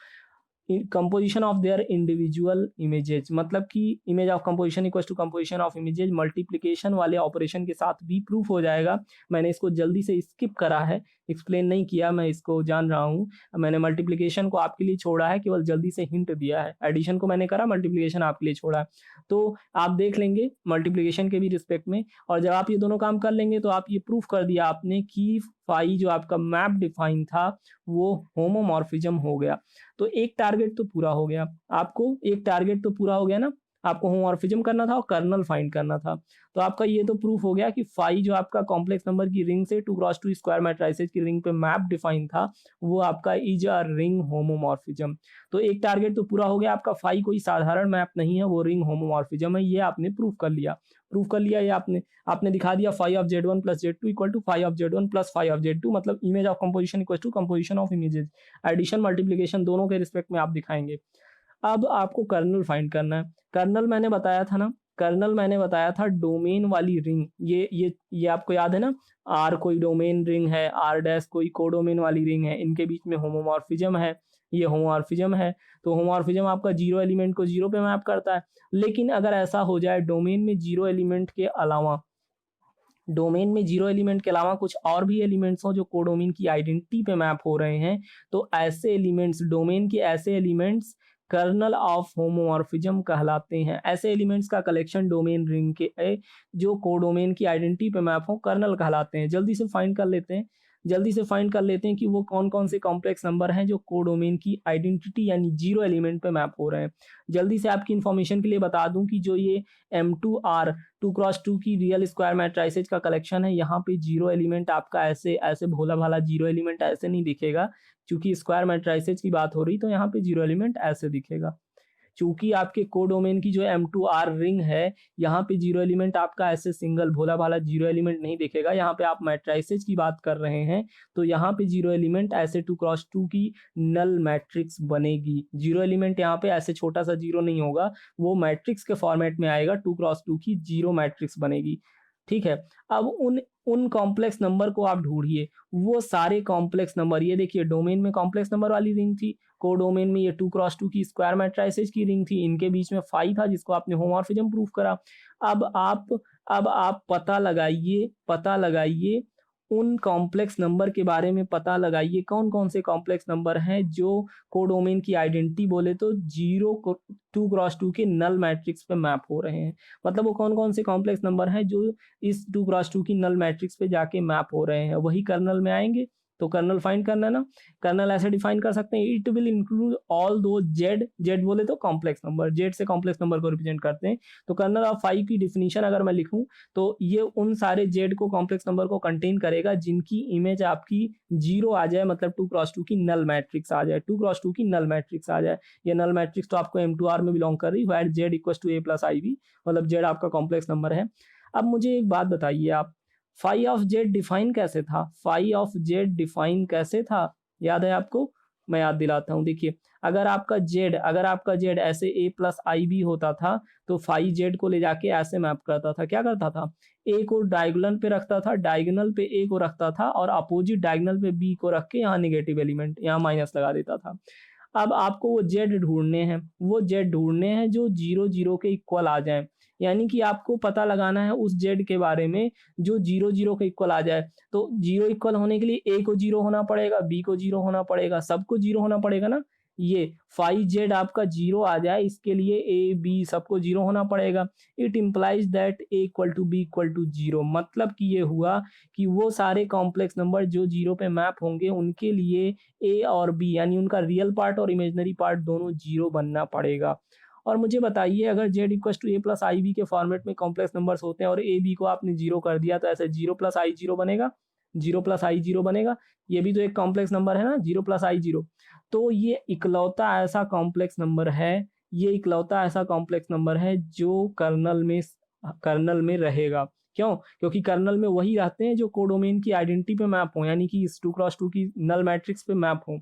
composition of their individual images, मतलब कि image of composition equal to composition of images multiplication वाले ऑपरेशन के साथ भी प्रूफ हो जाएगा। मैंने इसको जल्दी से स्किप करा है, एक्सप्लेन नहीं किया, मैं इसको जान रहा हूँ। मैंने मल्टीप्लिकेशन को आपके लिए छोड़ा है, केवल जल्दी से हिंट दिया है। एडिशन को मैंने करा, मल्टीप्लिकेशन आपके लिए छोड़ा है। तो आप देख लेंगे मल्टीप्लिकेशन के भी रिस्पेक्ट में, और जब आप ये दोनों काम कर लेंगे तो आप ये प्रूफ कर दिया आपने कि फाई जो आपका मैप डिफाइन था वो होमोमॉर्फिज्म हो गया। तो एक टारगेट तो पूरा हो गया, आपको एक टारगेट तो पूरा हो गया ना, आपको होमोमॉर्फिज्म करना था और कर्नल फाइंड करना था। तो आपका ये तो प्रूफ हो गया कि फाई जो आपका कॉम्प्लेक्स नंबर की रिंग से 2x2 स्क्वायर मैट्रिसेस की रिंग पे मैप डिफाइन था वो आपका इज अ रिंग होमोमॉर्फिज्म। तो एक टारगेट तो पूरा हो गया, आपका फाई कोई साधारण मैप नहीं है, वो रिंग होमोमॉर्फिज्म है। ये आपने प्रूफ कर लिया, ये आपने दिखा दिया phi of Z1 plus Z2 equal to phi of Z1 plus phi of Z2, मतलब image of composition equal to composition of images. Addition multiplication दोनों के रिस्पेक्ट में आप दिखाएंगे। अब आपको कर्नल फाइंड करना है। कर्नल मैंने बताया था ना, कर्नल मैंने बताया था डोमेन वाली रिंग। ये आपको याद है ना, आर कोई डोमेन रिंग है, आर डैश कोई कोडोमेन वाली रिंग है, इनके बीच में होमोमॉर्फिज्म है, ये होमोमॉर्फिज्म है। तो होमोमॉर्फिज्म आपका जीरो एलिमेंट को जीरो पे मैप करता है। लेकिन अगर ऐसा हो जाए डोमेन में जीरो एलिमेंट के अलावा, डोमेन में जीरो एलिमेंट के अलावा कुछ और भी एलिमेंट्स हो जो कोडोमेन की आइडेंटिटी पे मैप हो रहे हैं, तो ऐसे एलिमेंट्स, डोमेन के ऐसे एलिमेंट्स कर्नल ऑफ होमोमॉर्फिज्म कहलाते हैं। ऐसे एलिमेंट्स का कलेक्शन डोमेन रिंग के जो कोडोमेन की आइडेंटिटी पे मैप हो कर्नल कहलाते हैं। जल्दी से फाइंड कर लेते हैं कि वो कौन कौन से कॉम्प्लेक्स नंबर हैं जो कोडोमेन की आइडेंटिटी यानी जीरो एलिमेंट पे मैप हो रहे हैं। जल्दी से आपकी इन्फॉर्मेशन के लिए बता दूं कि जो ये M2R 2x2 की रियल स्क्वायर मैट्रिसेस का कलेक्शन है, यहाँ पे जीरो एलिमेंट आपका ऐसे ऐसे भोला भाला जीरो एलिमेंट ऐसे नहीं दिखेगा। क्योंकि स्क्वायर मैट्रिसेस की बात हो रही तो यहाँ पे जीरो एलिमेंट ऐसे दिखेगा। चूंकि आपके कोडोमेन की जो M2R रिंग है, यहाँ पे जीरो एलिमेंट आपका ऐसे सिंगल भोला भाला जीरो एलिमेंट नहीं दिखेगा। यहाँ पे आप मैट्रिसेस की बात कर रहे हैं तो यहाँ पे जीरो एलिमेंट ऐसे 2x2 की नल मैट्रिक्स बनेगी। जीरो एलिमेंट यहाँ पे ऐसे छोटा सा जीरो नहीं होगा, वो मैट्रिक्स के फॉर्मेट में आएगा, 2x2 की जीरो मैट्रिक्स बनेगी। ठीक है, अब उन कॉम्प्लेक्स नंबर को आप ढूंढिए, वो सारे कॉम्प्लेक्स नंबर। ये देखिए डोमेन में कॉम्प्लेक्स नंबर वाली रिंग थी, कोडोमेन में ये 2x2 की स्क्वायर मैट्रिसेस की रिंग थी, इनके बीच में फाई था जिसको आपने होमोमॉर्फिज्म प्रूफ करा। अब आप पता लगाइए उन कॉम्प्लेक्स नंबर के बारे में, पता लगाइए कौन कौन से कॉम्प्लेक्स नंबर हैं जो कोडोमेन की आइडेंटिटी बोले तो 2x2 के नल मैट्रिक्स पे मैप हो रहे हैं। मतलब वो कौन कौन से कॉम्प्लेक्स नंबर हैं जो इस 2x2 की नल मैट्रिक्स पे जाके मैप हो रहे हैं, वही कर्नल में आएंगे। तो कर्नल फाइंड करना है ना, कर्नल ऐसे डिफाइन कर सकते हैं, इट विल इंक्लूड ऑल दो जेड बोले तो कॉम्प्लेक्स नंबर, जेड से कॉम्प्लेक्स नंबर को रिप्रेजेंट करते हैं। तो कर्नल ऑफ फाई की डिफिनीशन अगर मैं लिखूं तो ये उन सारे जेड को कॉम्प्लेक्स नंबर को कंटेन करेगा जिनकी इमेज आपकी जीरो आ जाए, मतलब 2x2 की नल मैट्रिक्स आ जाए, 2x2 की नल मैट्रिक्स आ जाए। ये नल मैट्रिक्स तो आपको M2R में बिलोंग कर रही है, Z equal to A plus IB, मतलब जेड आपका कॉम्प्लेक्स नंबर है। अब मुझे एक बात बताइए आप, फाई ऑफ जेड डिफाइन कैसे था? फाई ऑफ जेड डिफाइन कैसे था, याद है आपको? मैं याद दिलाता हूँ। देखिए अगर आपका जेड ऐसे A प्लस IB होता था तो फाई जेड को ले जाके ऐसे मैप करता था। क्या करता था? A को डायगोनल पे रखता था, डायगोनल पे A को रखता था और अपोजिट डायगोनल पे B को रख के यहाँ नेगेटिव एलिमेंट, यहाँ माइनस लगा देता था। अब आपको वो जेड ढूंढने हैं जो 0 0 के इक्वल आ जाए, यानी कि आपको पता लगाना है उस जेड के बारे में जो 0 0 के इक्वल आ जाए। तो 0 इक्वल होने के लिए A को 0 होना पड़ेगा, B को 0 होना पड़ेगा, सबको 0 होना पड़ेगा ना। ये फाइव जेड आपका जीरो आ जाए, इसके लिए ए बी सबको जीरो होना पड़ेगा। It implies that a equal to b equal to zero, मतलब कि ये हुआ कि वो सारे कॉम्प्लेक्स नंबर जो जीरो पे मैप होंगे उनके लिए ए और बी यानी उनका रियल पार्ट और इमेजनरी पार्ट दोनों जीरो बनना पड़ेगा। और मुझे बताइए अगर Z equal to a plus i b के फॉर्मेट में कॉम्प्लेक्स नंबर्स होते हैं और ए बी को आपने जीरो कर दिया तो ऐसे जीरो प्लस आई जीरो बनेगा, जीरो प्लस आई जीरो बनेगा। ये भी तो एक कॉम्प्लेक्स नंबर है ना, जीरो प्लस आई जीरो। तो ये इकलौता ऐसा कॉम्प्लेक्स नंबर है, ये इकलौता ऐसा कॉम्प्लेक्स नंबर है जो कर्नल में रहेगा। क्यों? क्योंकि कर्नल में वही रहते हैं जो कोडोमेन की आइडेंटिटी पे मैप हो, यानी कि इस 2x2 की नल मैट्रिक्स पे मैप हो।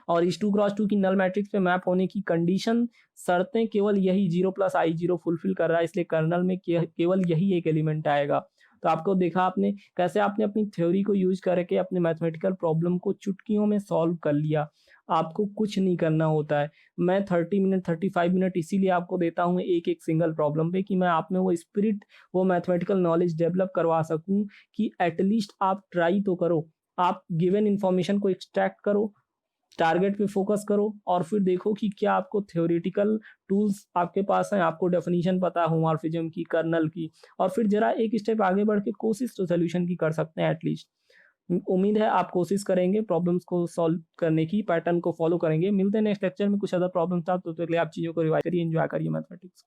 और इस 2x2 की नल मैट्रिक्स पे मैप होने की कंडीशन शर्तें केवल यही जीरो प्लस आई जीरो फुलफिल कर रहा है, इसलिए कर्नल में केवल यही एक एलिमेंट आएगा। तो आपको देखा आपने कैसे आपने अपनी थ्योरी को यूज करके अपने मैथमेटिकल प्रॉब्लम को चुटकियों में सॉल्व कर लिया। आपको कुछ नहीं करना होता है। मैं 30 मिनट 35 मिनट इसीलिए आपको देता हूँ एक एक सिंगल प्रॉब्लम पे कि मैं आप में वो स्पिरिट, वो मैथमेटिकल नॉलेज डेवलप करवा सकूँ कि एटलीस्ट आप ट्राई तो करो। आप गिवन इन्फॉर्मेशन को एक्सट्रैक्ट करो, टारगेट पे फोकस करो और फिर देखो कि क्या आपको थ्योरेटिकल टूल्स आपके पास हैं, आपको डेफिनेशन पता हो मॉर्फिज्म की, कर्नल की, और फिर जरा एक स्टेप आगे बढ़ के कोशिश तो सोल्यूशन की कर सकते हैं एटलीस्ट। उम्मीद है आप कोशिश करेंगे प्रॉब्लम्स को सॉल्व करने की, पैटर्न को फॉलो करेंगे। मिलते हैं नेक्स्ट लेक्चर में कुछ अदर प्रॉब्लम्स था, तो आप चीज़ों को रिवाइज करिए, एंजॉय करिए मैथमेटिक्स।